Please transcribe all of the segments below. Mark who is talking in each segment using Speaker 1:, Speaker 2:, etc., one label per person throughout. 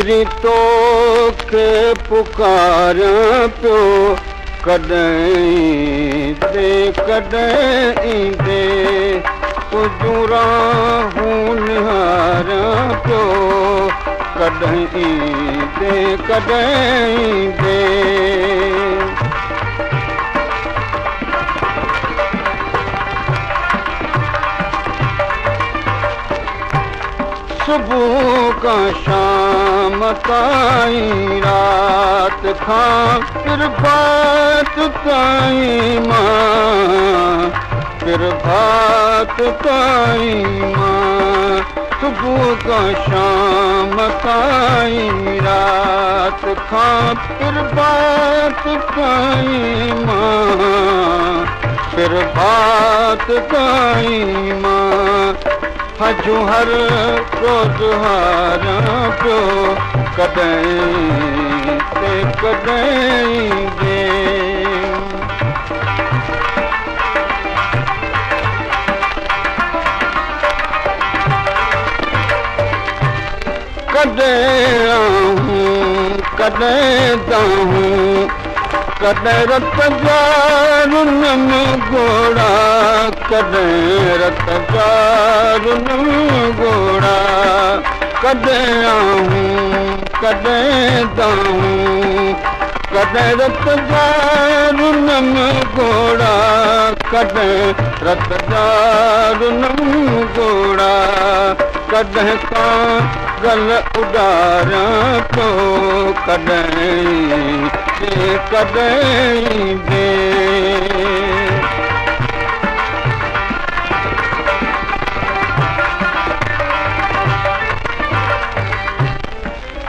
Speaker 1: प्रीतो के पुकारां पियो कॾहिं दे कॾहिं दे तुंहिंजूं राहूं निहारां पियो कॾहिं दे कॾहिं दे सुबुह का शाम ताईं रात खां प्रभात ताईं मां प्रभात ताईं मां सुबुह का शाम ताईं रात खां प्रभात ताईं मां प्रभात ताईं मां हजू हर रोज़ हारां पियो कॾहिं ते कॾहिं दे कॾहिं आहूं कॾहिं दाहूं कॾहिं रत जा रुनम घोड़ा कॾहिं रत जा रुनम घोड़ा कॾहिं आहूं कॾहिं दाहूं कॾहिं रत जा रुनम घोड़ा कॾहिं रत जा रुनम घोड़ा कॾहिं कां गल उॾारां पियो कॾहिं दे कॾहिं दे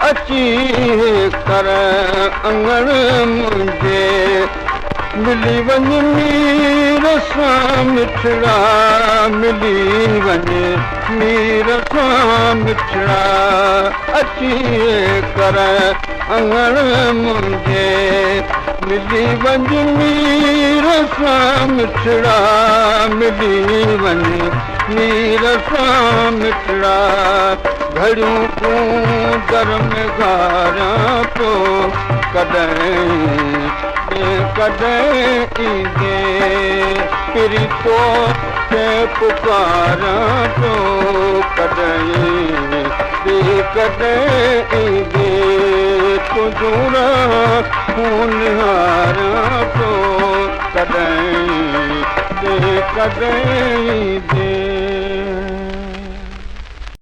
Speaker 1: अची कर अंगण मुंहिंजे मिली वञ मीर सां मिठड़ा मिली वञ मीर सां मिठड़ा अची कर अंगण मुंहिंजे मिली वञ मीर सां मिठड़ा मिली वञ मीर सां मिठड़ा घड़ियूं तूं दर में घारां पियो कॾहिं कॾहिं दे प्रीतो के पुकारां पियो कॾहिं दे कॾहिं दे तुंहिंजूं राहूं निहारां पियो कॾहिं दे कॾहिं दे